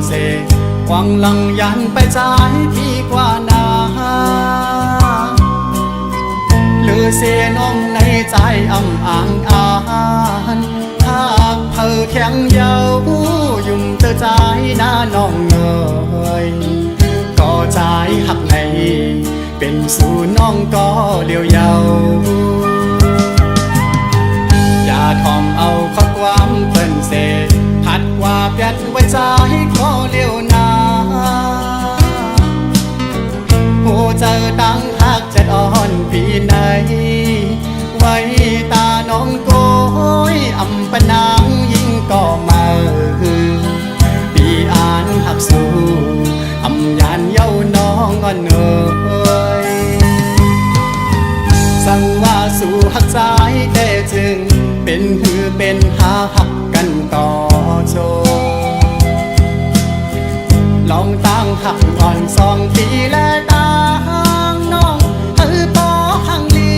เสหวังลังยันไปใจพี่กว่านาหรือเสียน้องในใจอ่ำอ่างอ่านหากเธอแข็งเยายุ่มเธอใจหน้าน้องเอ่ยก็ใจหักในเป็นสู่น้องก็เลี้ยวเยาอย่าทอมเอาข้อความเปิ้นเสพัดว่าเปียดไว้ใจก็เลี้ยวนาหูเจอตั้งหักจะอ่อนปีไหนไว้ตาน้องโกยอำปะนางยิ่งก็มาปีอ่านหักสู้อำยานเย้าน้องอ่อนเอ่ยสั่งว่าสู่หักใจแต่จึงเป็นหือเป็นหาหักกันต่อโชลองตั้งหักอ่อน2 ปีและตั้งน้องปอหังลี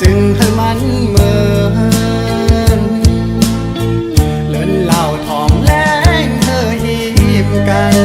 จึงให้มันเหมือนเลินเหล่าทองแรงเธอหิมกัน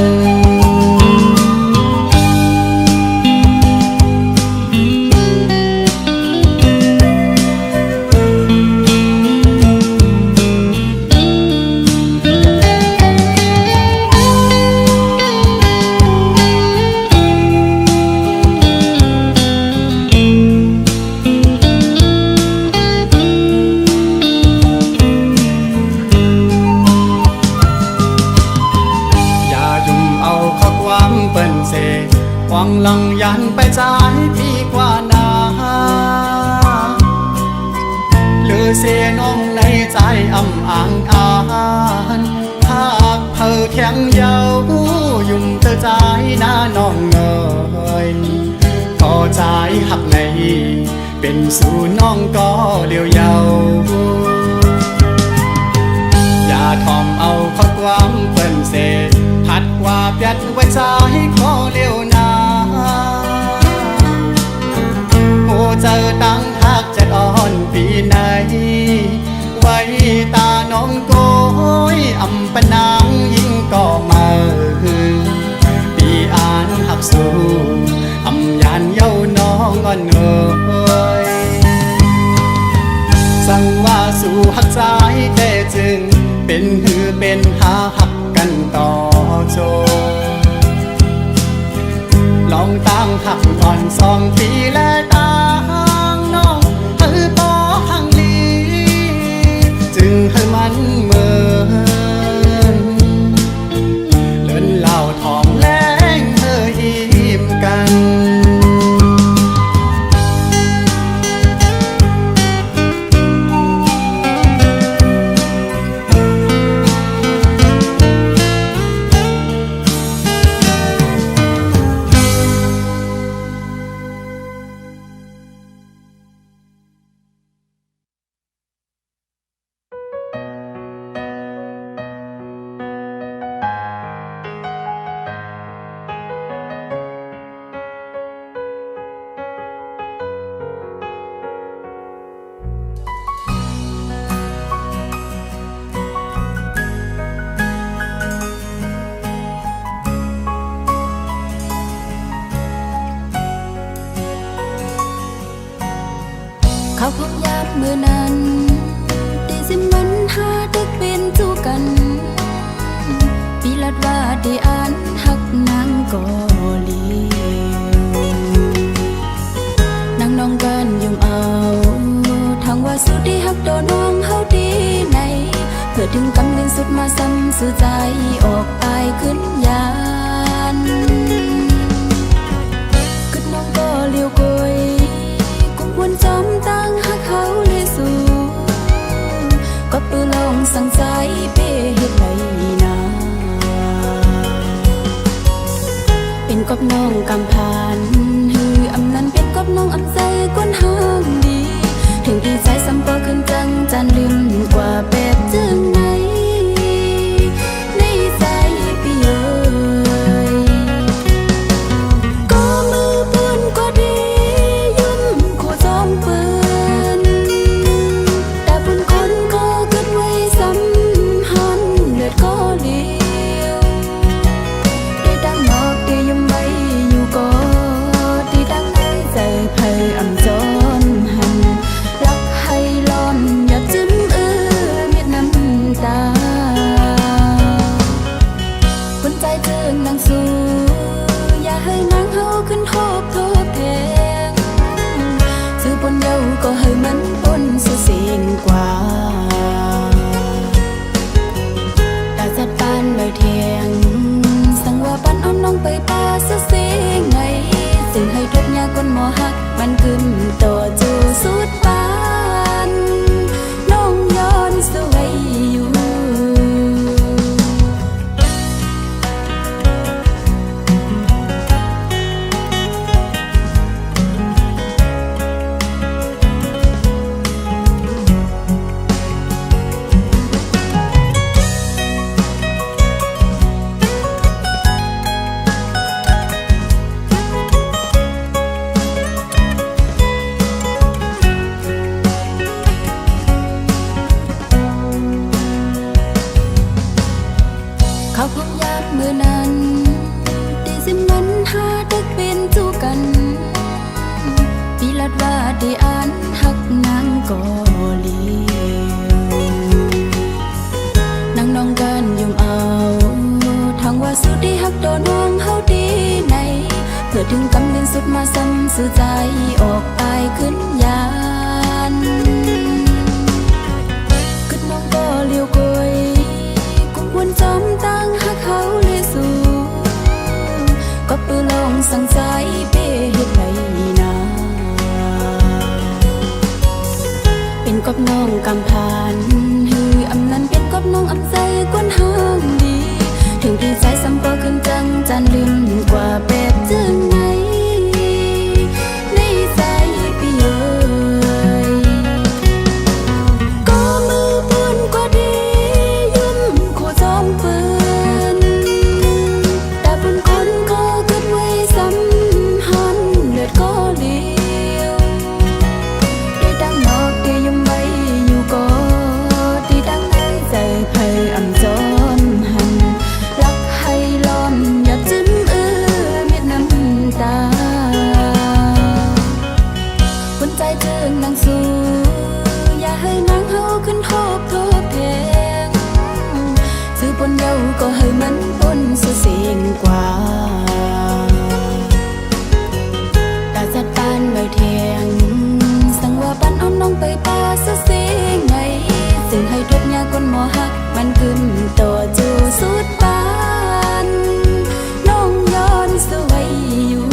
หวังลังยันไปใจพี่กว่านาหรือเสียน้องในใจอ่ำอ่างอ่านหากเธอแข็งเยายุ่มเธอใจหน้าน้องเอ่ยก็ใจหักในเป็นสู่น้องก็เลี้ยวเยาอย่าทอมเอาข้อความเปิ้นเสพัดว่าเปียดไว้ใจก็เลี้ยวนาหูเจอตั้งหักจะอ่อนปีไหนไว้ตาน้องโกยอำปะนางยิ่งก็มาปีอ่านหักสู้อำยานเย้าน้องอ่อนเอ่ยสั่งว่าสู่หักใจแต่จึงเป็นหือเป็นหาหักกันต่อโชลองตั้งหักอ่อน2 ปีและตั้งน้องปอหังลีจึงให้มันเหมือนเลินเหล่าทองแรงเธอหิมกันเขาพบยามเมื่อนั้นได้สิมันหาตึกเป็นจูกันปีลัดว่าได้อ่านหักนางกอลีนางน้องกันยุ่มเอาทางว่าสุดที่หักโดนน้องเฮาดีในเพื่อถึงกำเนิดสุดมาซ้ำสื่อใจออกตายขึ้นยานกึดน้องก็เลี้ยวกยวนจอมตั้งหักเขาเลยสู่ก็ปือลองสั่งใจเป้เฮ็ดไรนาเป็นกบน้องกำพานหืออำนั้นเป็นกบน้องอำใจกวนห้างดีถึงดีใจซ้ำก็ขึ้นจังจันลืมกว่าแบบจึงไหนในใจพี่เอ๋ยก็มือปืนก็ดี ล เขาพงยามมือนั้นตีสิมันหาดึกเป็นจูกันปีลัดว่าได้อ่านหักนางก่อเลียวนั่งน้องกันยุ่มเอาทางว่าสุดที่หักโดนวงเฮาดีในเพื่อถึงกำเนิดสุดมาซ้ำสื่อใจออกไปขึ้นยานขึ้นน้องก็เลี้ยวกยกุมวนจอมตั้งหักเขาเลยสู่ก็ปือลองสั่งใจเป้เฮ็ดไรนาเป็นกบน้องกำพานฮืออำนั้นเป็นกบน้องอำใจกวนห้างดีถึงที่ใจซ้ำก็ขึ้นจังจันลืมกว่าแบบจึงไงในใจพี่เอ๋ยก็มือปืนกว่าดียุ่มคู่จอมปืนแต่บนคนก็เกิดไว้ซ้ำหันเลือดก็เลี้ยวได้ดังนอกได้ยุ่มไว้อยู่ก็ที่ดังในใจไพ่อำจอมหันรักให้ล้อมอย่าจิ้มเม็ดน้ำตาคนใจเจิงนางสู้อย่าให้นางเฮาขึ้นทบแทงซื้อบนเยาก็ให้มันบนสุเสียงกว่าตาจัดปานใบเทียงสั่งว่าปันเอาน้องไปป่าเสียงไงซึ่งให้ทุกยากคนหมอหักมันกึมต่อจูสุดปานน้องย้อนสวยอยู่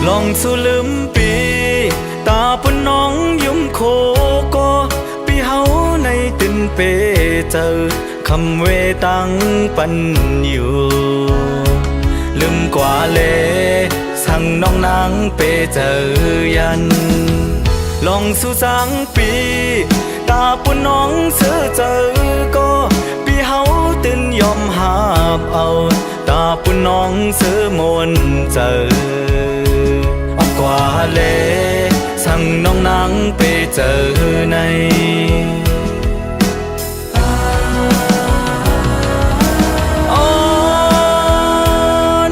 ลองสู่ลืมปีตาปนน้องยุ่มโคก็ปีเฮาในตินเปเจอคำเวตังปันอยู่ลืมกว่าเลสั่งน้องนางเปเจอยันลองสู่สังปีตาปนน้องเสือเจอก็ปีเฮาตินยอมหาบเอาตาปนน้องเสือมนเจอกว่าเลสั่งน้องนางไปเจอใน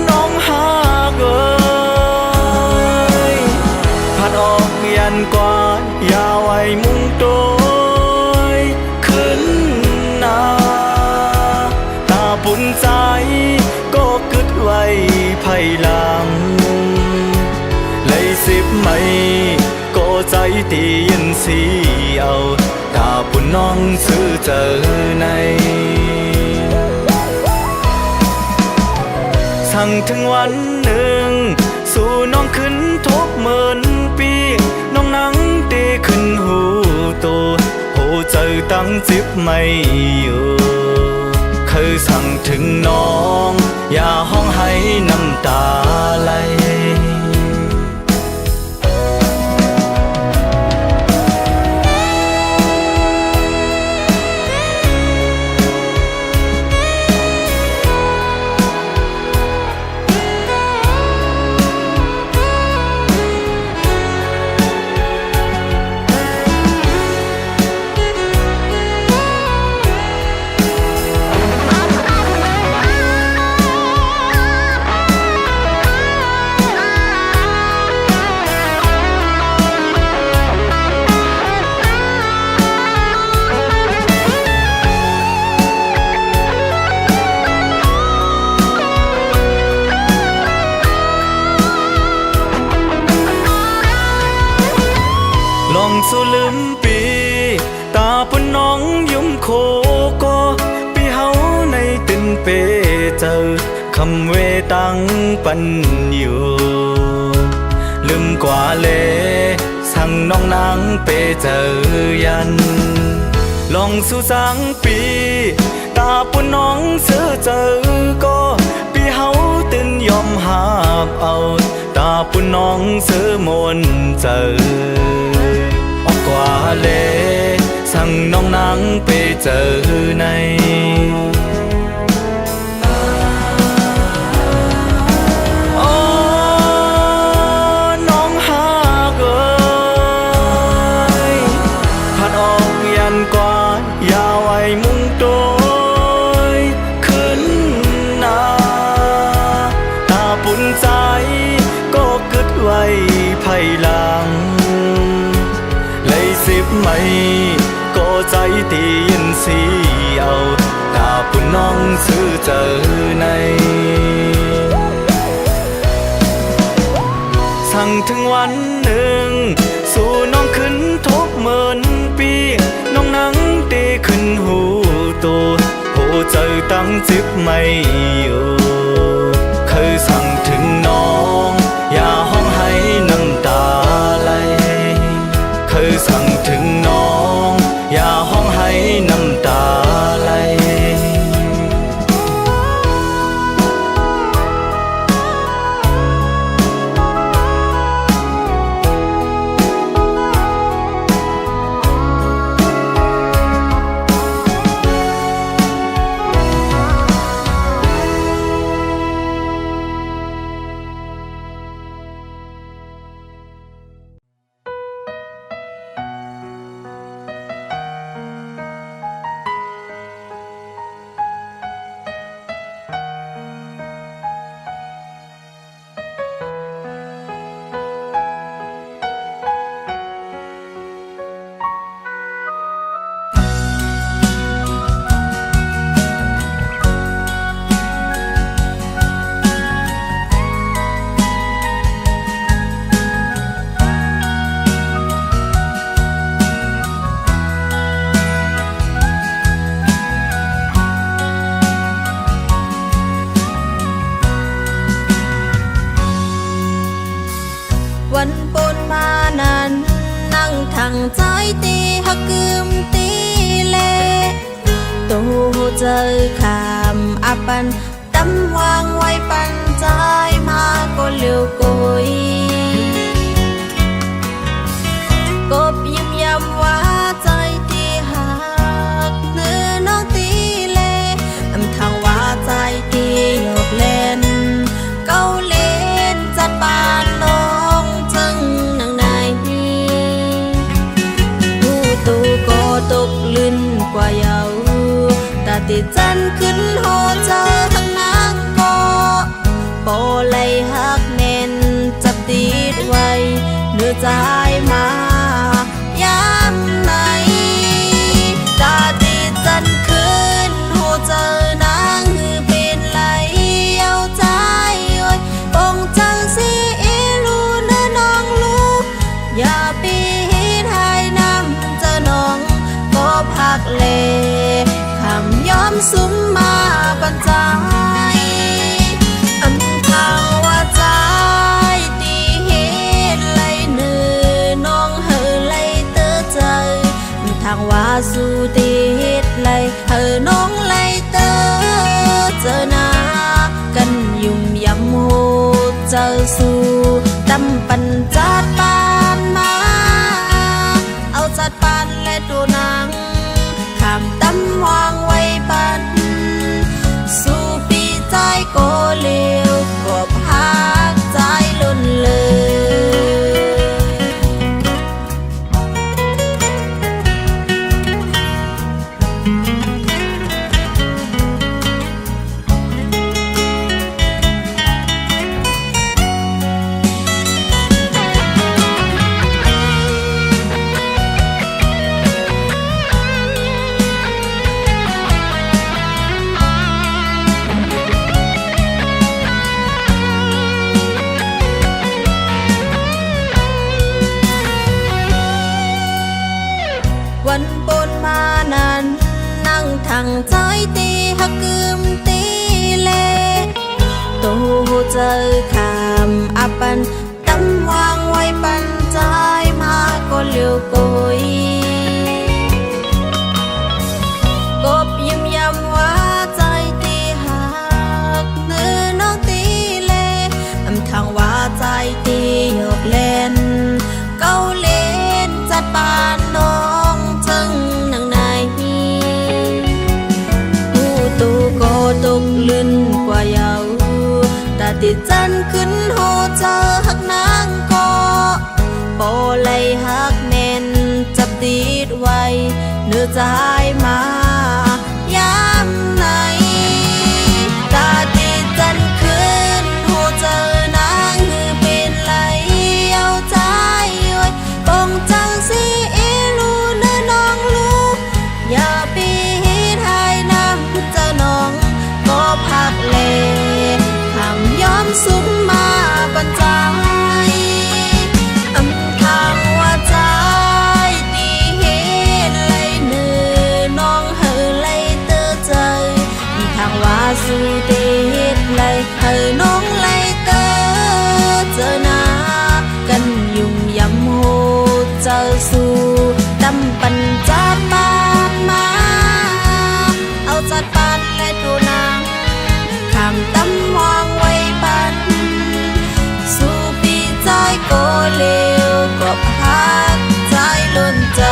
น้องหากเอ้ยพัดออกยันกว่าอย่าไว้มุ่งโดยขึ้นหน้าตาปุ่นใจก็กึดไว้ภายหลังสิบไม่ก็ใจตียินสีเอาตาปุ่นน้องซื้อเจอในสั่งถึงวันหนึ่งสู่น้องขึ้นทบเหมือนปีน้องนั่งตีขึ้นหูโตโหเจอตั้งจิบไม่อยู่เคยสั่งถึงน้องอย่าห้องให้น้ำตาไหล เจอคำเวตังปันอยู่ลืมกว่าเลสั่งน้องนางเปเจอยันลองสู่สังปีตาปุ่นน้องเสือเจอก็ปีเฮาตื่นยอมหาบเอาตาปุ่นน้องเสือมนเจอออกกว่าเลสั่งน้องนางเปเจอในไม่ก็ใจตียินสีเอาตาปุ่นน้องซื้อเจอในสั่งถึงวันหนึ่งสู่น้องขึ้นทบเหมือนปีน้องนั่งตีขึ้นหูตัวหูเจอตั้งจิบไม่อยู่เคยสั่งถึงน้องอย่าห้องให้น้ำตาไหลเคยสั่งถึงน้องอย่าห้องให้น้ำตาไหลวันปนมานั้นนั่งทางใจตีหักกึมตีเลตูเจอคำอับปันตำวางไว้ปันใจมาก็เลี้ยวกุยกบยิ้มย้ำว่าใจตีหักเนื้อน้องตีเลอำทางว่าใจตีหยอกเล่นเก้าเล่นจัดปานน้องจึงนางในผู้ตูก็ตกลื่นกว่าเยาตาติดจันขึ้นโหเจอทั้งนางก็โปเลยหักแน่นจับติดไว้เนื้อใจมาย้ำไหนตาติดจันขึ้นโหเจอนางคือเป็นไหลเอาใจโอ้ยปงจังสิลูเนื้อน้องลูกอย่าปีให้น้ำเจอน้องก็พักเลคำย้อมซุ้มมาปันใจอันทางว่าใจตีเหตุไหลเนื้อน้องเฮอไหลเตอใจทางว่าสู่ตีเหตุไหลเฮอน้องไหลเตอเจอหน้ากันยุ่มยำโหเจอสู่ตำปันจัดปานมาเอาจัดปานและดูนางขามตำวางไว้ปันสู่ปีใจก็เลี้ยวก็พักใจล้นเลย วันปนมานั้นนั่งทางใจตีหักกึมตี đồ chơi thảm áp bắn tâm hoang quay bắn trái mà có liều cối cốp yếm yếm hóaใจตีหักเนื้อน้องตีเล่ทางว่าใจตีหยอกเล่นเก้าเล่นจัดปานน้องจึงหนังในผู้ตูก็ตกลื่นกว่าเยาแต่ติดจันขึ้นโหเจอหักนางก็โปเลยหักแน่นจับติดไว้เนื้อใจมายามไหนตาติดจันขึ้นโหเจอนางหือเป็นไหลเอาใจไว้ปองจังสิอีลูเนื้อน้องลูกอย่าปีทายน้ำเจ้าน้องก็พักเลคำย้อมสุขมาบรรจายอำทางว่าใจตีเหตุเลยเนื้อน้องเฮอเลยเตือใจทางว่าสู่เดชเลยเฮอน้องเลยเตือเจอหน้ากันยุ่งยำโหเจอสู่ดำปัญจาปานมาเอาจัดปานและดูนางทำตำวางไว้ปันสู่ปีใจก็เลวก็พักใจล้นใจ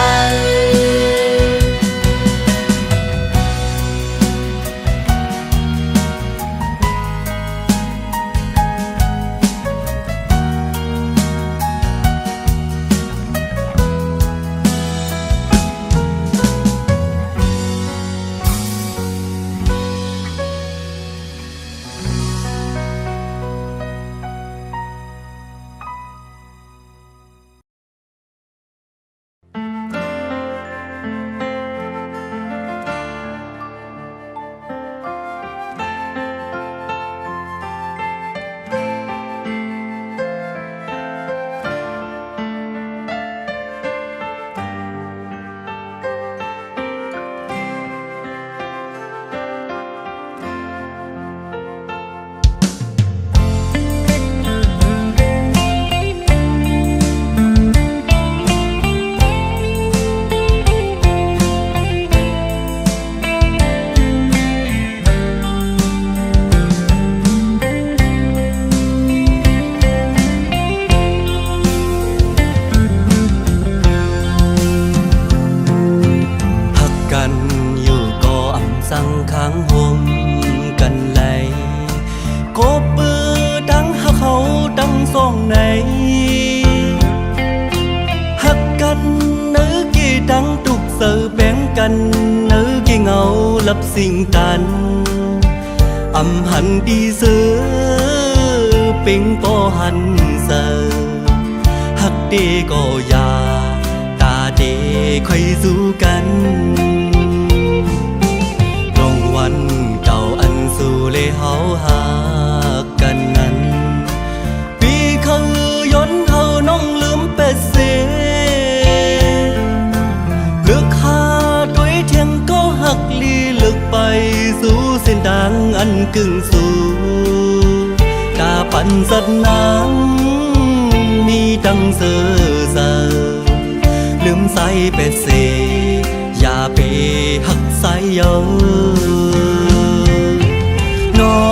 nữ kia ngầu lập sinh tàn âm hẳn đi giữa bên có hẳn giờ hắc đi có già ta để khơi duกันรางวัลเก่าอันสู่เลยเฮาหากันนั้นปีเขาย้อนเฮาน้องลืมเป็ดเสียเลือกหาด้วยเทียงก็หักลีเลือกไปสู่เส้นทางอันกึ่งสู่กาปันสัตว์น้ำมีดังเสือเสือลืมใส่เป็ดเสียอย่าไปหักใส่เยาน้อ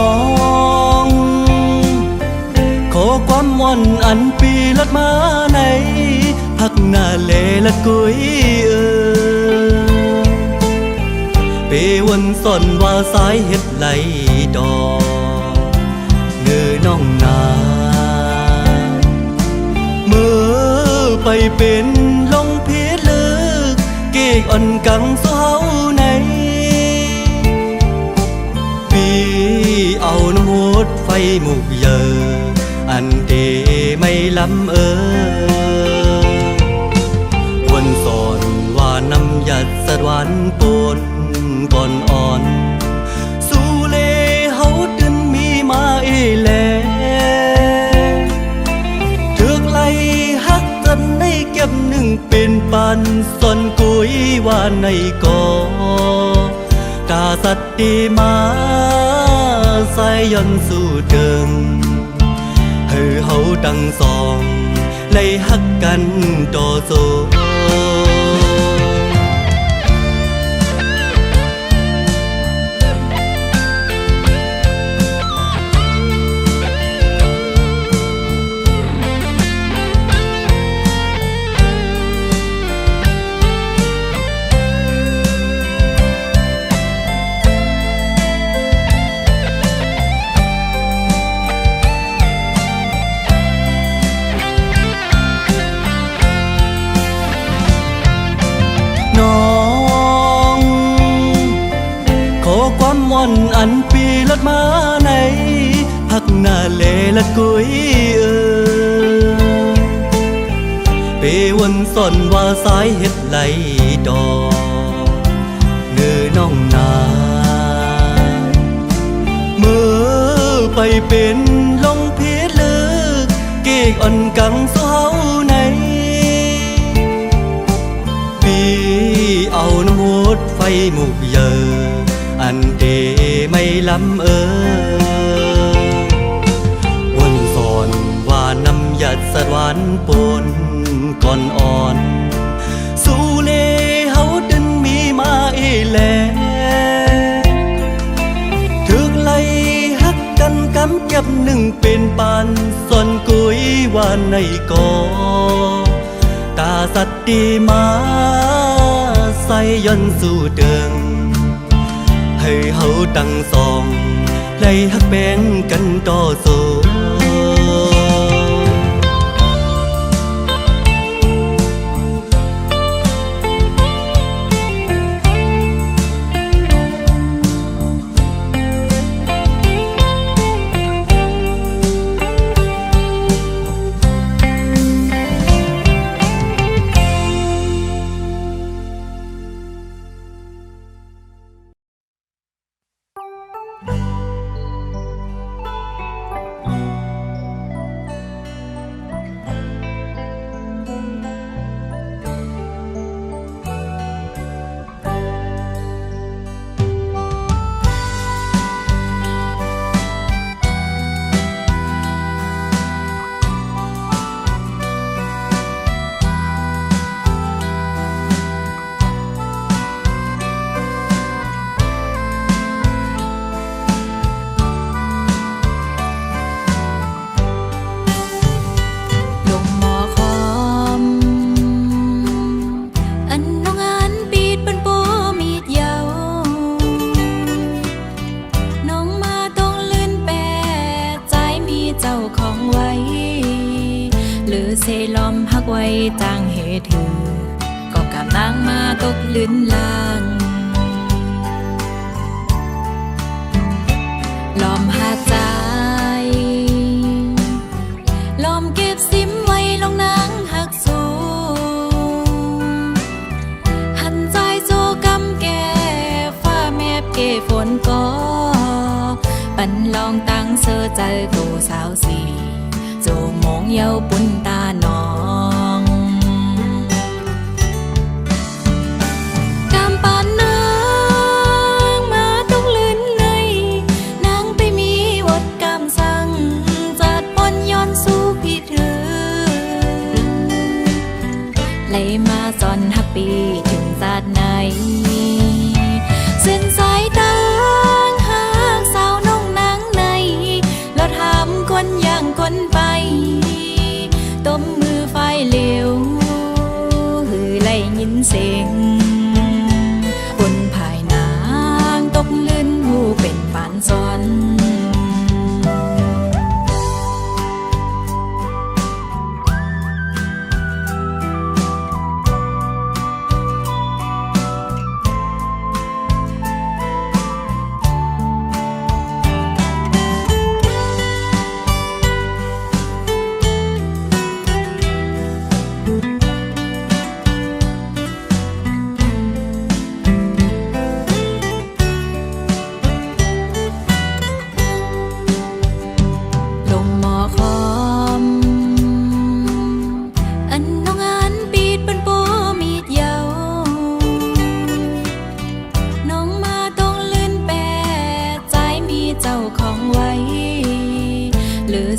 งขอความม่อนอันปีลัดมาในพักหน้าเลลัดกุยเปวันสอนว่าสายเฮ็ดไหลดอกเนื้อน้องนาเมื่อไปเป็นลงเพชรลึกเก่งอ่อนกังสู้เฮาในปีเอาน้ำหดไฟหมุกเยออันเดไม่ล้ำวันสอนว่าน้ำหยัดสะดวันปนก่อนอ่อนสู่เลเฮาดึนมีมาเอแลถึกไล่ฮักจันในเก็บหนึ่งเป็นปันสอนกุยว่าในกอกาสัตติมา ใส่ย่อนสู่เดิมให้เฮาตั้งสองไล่ฮักกันต่อโซ น้องขอความม่อนอันปีลดมาในพักหน้าเลละกุยเปวันสอนว่าสายเฮ็ดไหลดอกเนื้อน้องนาเมื่อไปเป็นลงเพชรลึกเกกอ่อนกังสู้เฮาในเอาน้ำหดไฟหมุกเยออันเดไม่ลำวนสอนว่าน้ำหยัดสวรรค์ปนก่อนอ่อนสู้เลเฮาดึนมีมาแลถึกไล่ฮักกันกำเก็บหนึ่งเป็นปันส่วนกุยว่าในกอตาสัตว์ดีมาใส่ย่อนสู่เดิมให้เฮาตั้งสองไล่ฮักแบ่งกันต่อสู้ เซลอมฮักไว้จางเหตุถือก็กำลังมาตกลื่นลางลอมหาใจลอมเก็บซิมไว้ลงนางหักสูหันใจโจกำแก่ฟ้าแมบเกฝนก็ปันลองตั้งเสื้อใจตัวสาวสีโจมองเยาปุ่นตาน้องกำปานนางมาต้องลื่นในนางไปมีวดกำสั่งจัดปนย้อนสู้พี่เธอไหลมาจอนฮักปีถึงจัดไหนเส้นสายตางหากสาวน้องนางในเราถามคนอย่างคนไปต้มมือไฟ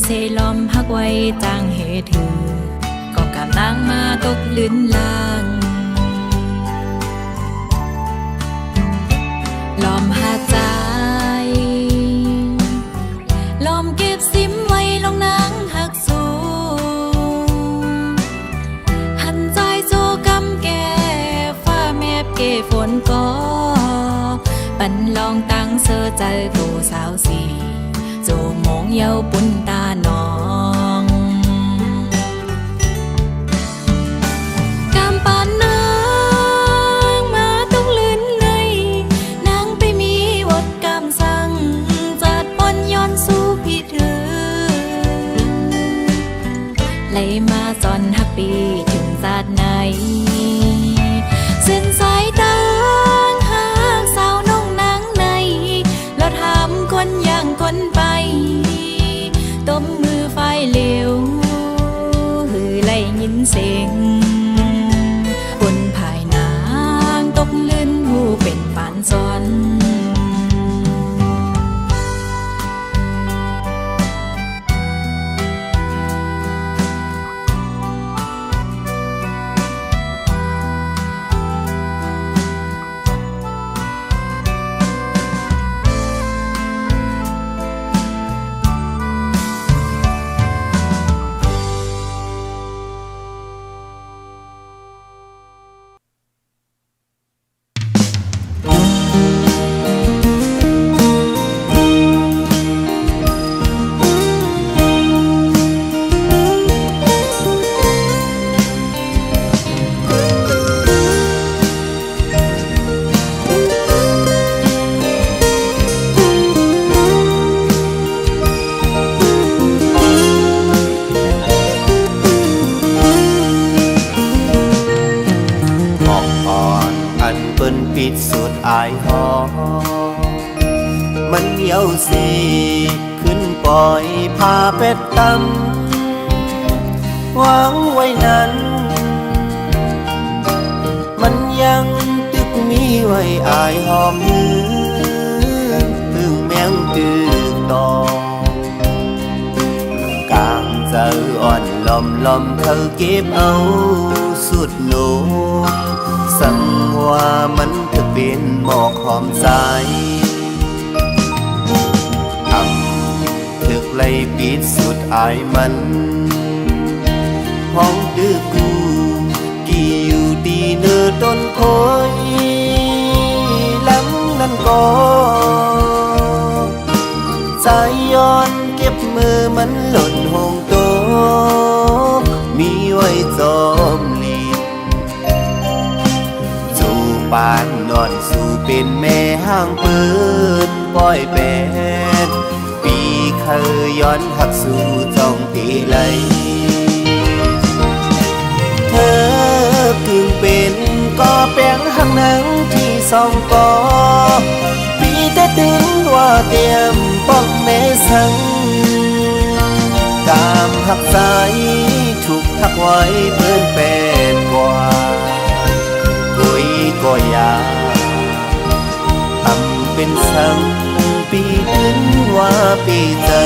เซลอมพักไว้จางเหตุถือก็กำลังมาตกลื่นลางลอมหาใจลอมเก็บซิมไว้ลงนางหักสูงหันใจโจกำแก่ฟ้าแมบเกฝนก็ปันลองตั้งเสื้อใจโตสาวสีโจมองเยาปุ่นตาน้องกำปานนางมาต้องลื่นในนางไปมีวดกำสั่งจัดปนย้อนสู้พี่เธอไหลมาจอนฮักปีถึงศาสตร์ไหนเส้นสายตาหากสาวน้องนางในเราทำคนอย่างคนไปต้มมือไฟเหลวหือไล่ยินเสียงบนภายนางตกลื่นหูเป็นปานซ้อน ปิดสุดอายหอมันเหี่ยวสีขึ้นปล่อยพาเป็ดตำวางไว้นั้นมันยังตึกมีไว้อายหอมมือพึ่งแมงตึกตอกลางเจออ่อนลมลมเธอเก็บเอาสุดโลสังว่ามันจะเป็นหมอกหอมใจทำถึกไล่ปิดสุดอายมันห้องดื้อกูกี่อยู่ดีเนื้อต้นโพยล้ำนั้นก็ใจย้อนเก็บมือมันหล่นห้องโตมีไว้จอมลีสู่ปานนอนสู่เป็นแม่ห้างเปิดปล่อยเป็ดปีเคยย้อนหักสู่จ้องตีไหลเธอกึ่งเป็นก็แป้งหักหนังที่สองกอปีแต่ถึงว่าเตรียมป้องแม่สังตามหักสายถูกหักไว้เพื่อนเป็นกว่ากุยก็อยากทำเป็นสังปีถึงว่าปีเจอ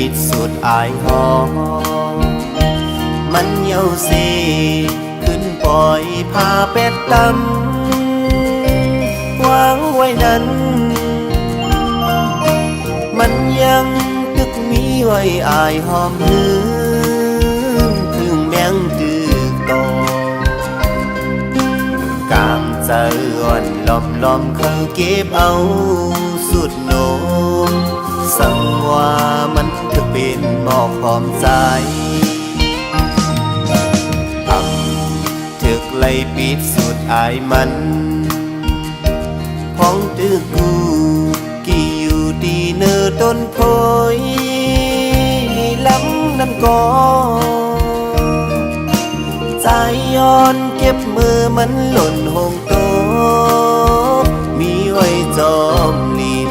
ปิดสุดอายหอมันเหี่ยวสีขึ้นปล่อยพาเป็ดตำวางไว้นั้นมันยังตึกมีไว้อายหอมหืมพึ่งแมงตึกโตกางใจอ่อนลอมลอมเคยเก็บเอาสุดโนมสังว่ามันจะเป็นหมอกหอมใจทำถึกไล่ปิดสุดอายมันพ้องตึกกูกี่อยู่ดีเนื้อต้ ต้นโพยลำนั้นก็ใจย้อนเก็บมือมันหล่นหงโตมีไว้จอมลิน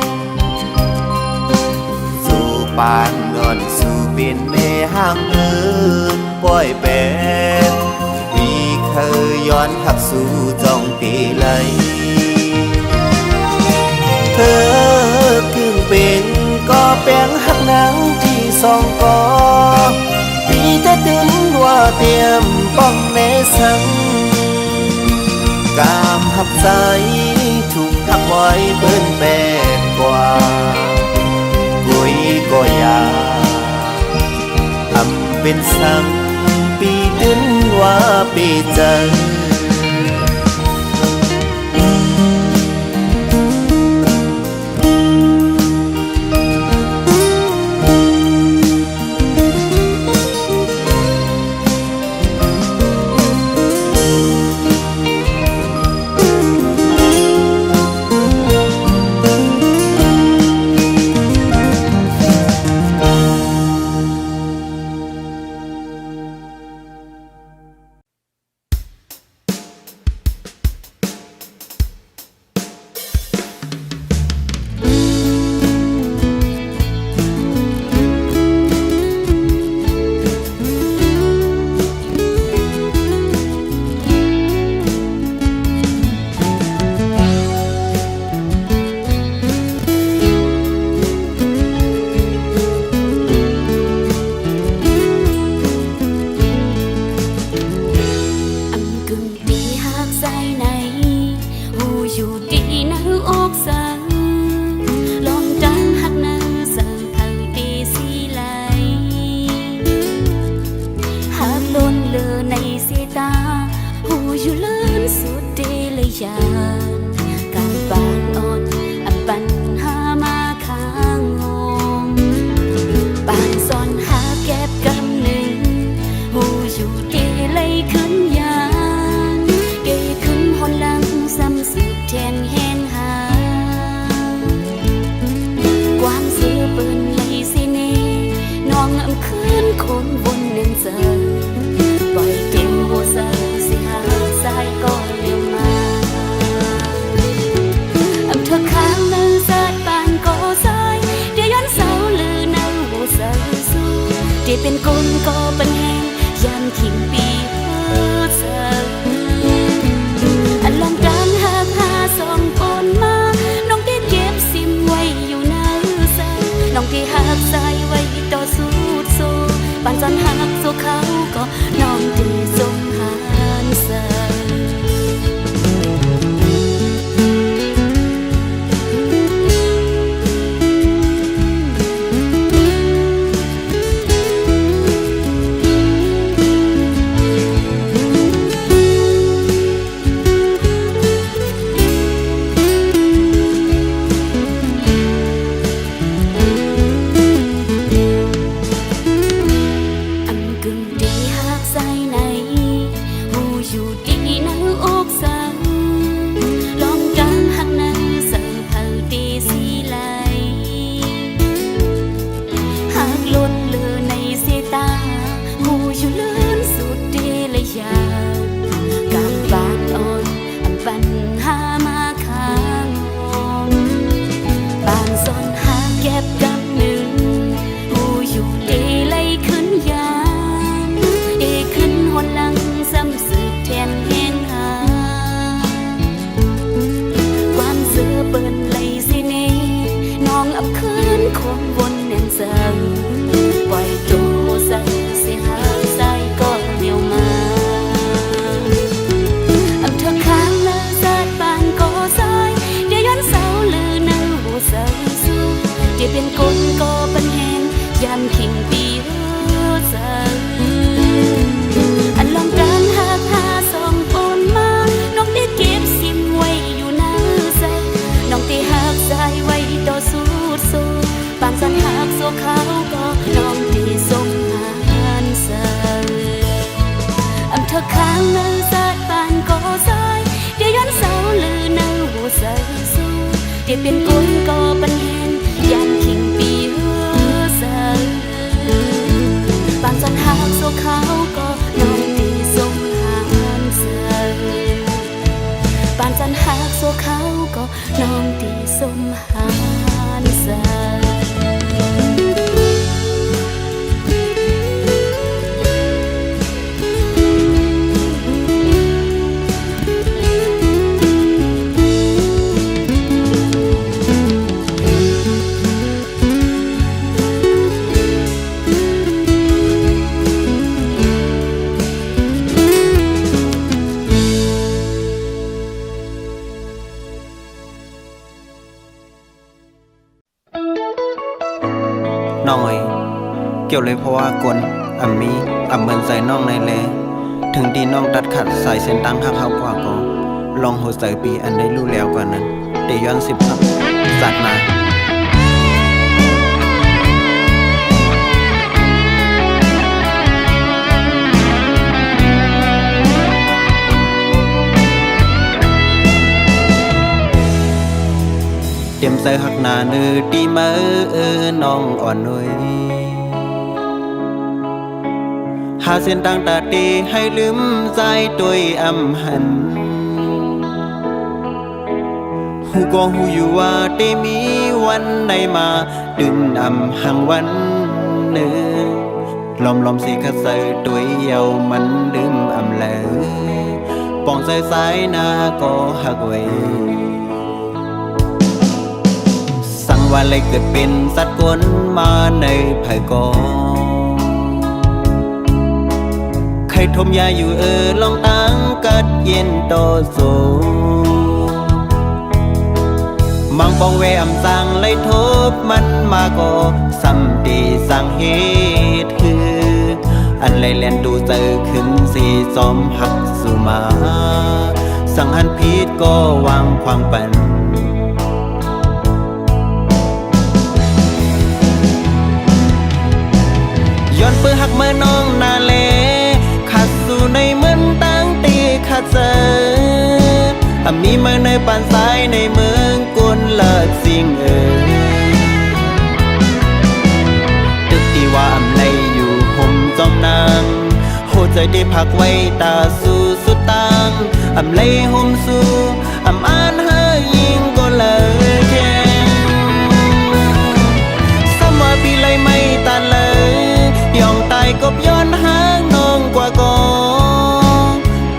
สู่ปานงอนสู่เป็นแม่ห้างเอินปล่อยเป็นมีเคยย้อนหักสู่จ้องตีไหลเธอคืนเป็นก็แป้งหักหนังที่สองกอปีแต่ถึงว่าเตรียมป้องแม่สังกามหักใจถูกทักไว้เปิ้นแบกกว่ากุยก็อยาทำเป็นสังปีถึงว่าปีใจเป็นคนก็เป็นแหงยามขิงปีเฮือเสิร์อันลองการหาพาสองคนมาน้องที่เก็บซิมไว้อยู่ในเสิร์น้องที่หักใจไว้ต่อสู้โซปานจนหักโซเขาก็น้องที่สมหารเสิร์เป็นคนก็เป็นแหงยามขิงปีเฮือเสิร์อันลองการหาพาสองคนมาน้องได้เก็บซิมไว้อยู่ในเสิร์น้องที่หักใจไว้ต่อสู้โซปานสันหักโซเขาก็น้องที่สมหารเสิร์อำเธอข้างเนื้อสาดปานก็ซอยเดี๋ยวย้อนเสาลือเนื้อหัวเสิร์สู้ที่เป็นคนก็เป็นแหงยามขิงปี เขาก็น้องตีสมหารสาน้อยเกี่ยวเลยเพราะว่ากวนอ่ำมีอ่ำเมินใส่น้องในแลถึงดีน้องตัดขัดสายเส้นตั้งหักเขากว่าก็ลองโหใส่ปีอันได้รู้แล้วกว่านั้นเดย้อน10ครับสัตว์มาเตรียมใส่หักหน้าเนื้อดีมาน้องอ่อนหน่อยหาเส้นตั้งตาตีให้ลืมใจตัวอำหันหูก็หูอยู่ว่าได้มีวันใดมาดึงอำหังวันหนึ่งลอมสิขัดใส่ตัวเยามันลืมอำแล้วปองใส่สายหน้าก็หักไว้สั่งว่าเลยเกิดเป็นสัตว์กลมาในภายกองใครทมยาอยู่ลองตั้งกัดเย็นโตโซมังปองเวอำสั่งเลยทบมันมาก็ซ้ำดีสั่งเหตุคืออันเลยเล่นดูเจอขึ้นสีจอมหักสู่มาสั่งหันพีดก็วางความปันย้อนเปื้อหักเมื่อน้องนาเลขัดสู่ในเหมือนตั้งตีขัดเจอมีเมื่อในปานซ้ายในเมืองกุนเลิศสิ่งตึกที่ว่าอำไลอยู่ห่มจอมนางโหใจได้พักไว้ตาสู่สุดตังอำไลห่มสู่อำอ่านหายิงก็เลยแค่สมว่าปีเลยไม่ตันเลยย่องตายกบย้อนหางน้องกว่ากอง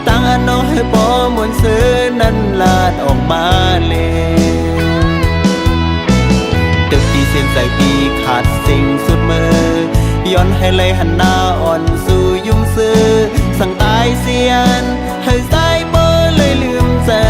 ตั้งอันน้องให้ปอมวนซื้อนั้นลาดออกมาเลยตึกที่เส้นใส่ปีขาดสิ่งสุดมือย้อนให้เลยหันหน้าอ่อนสู่ยุ่งซื้อสั่งตายเสียนให้สายเบอเลยลืมเจอ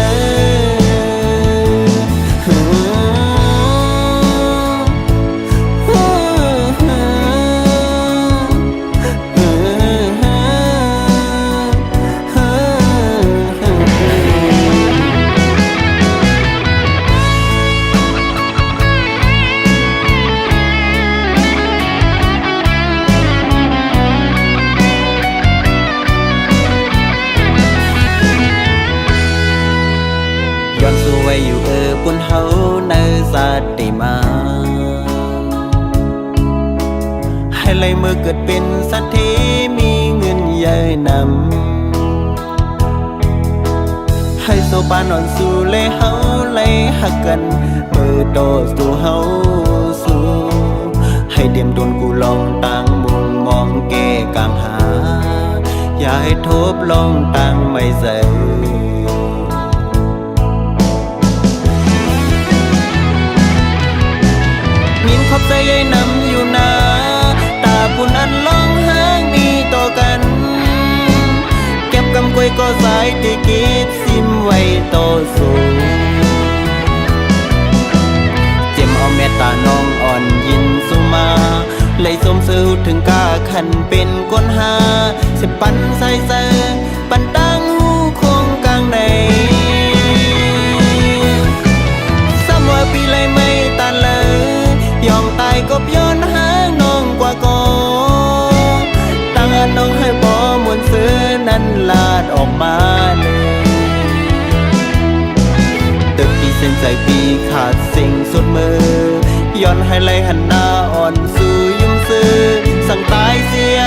ย้อนสู่ไว้อยู่บนเฮาในสาติมาให้เลยเมื่อเกิดเป็นสัตว์ที่มีเงินใหญ่นำให้โซปานอนสู่เลยเฮาเลยหักกันโตสู่เฮาสู่ให้เดียมโดนกูลองตั้งมุงมองแก้กางหาอย่าให้ทบลองตั้งไม่ใส่มินขอบใจยายนำอยู่นาตาผู้นั้นลองหางมีต่อกันเก็บกำกวยก็สายติกีดซิมไว้โตสูงเจ็มเอาเมตตาน้องอ่อนยินสุมาเลยสมซื้อถึงกาขันเป็นก้นหาสิปันใส่เซอปันตั้งหูคงกลางในซ้ำว่าปีเลยไม่ตันเลยย่องตายกบย้อนหางน้องกว่ากองตั้งอันน้องให้บ่มวนซื้อนั้นลาดออกมาเลยตึกที่เส้นใจปีขาดสิ่งสุดมือย้อนให้ไหลหันหน้าอ่อนสู่ยุ่งซื้อสั่งตายเสีย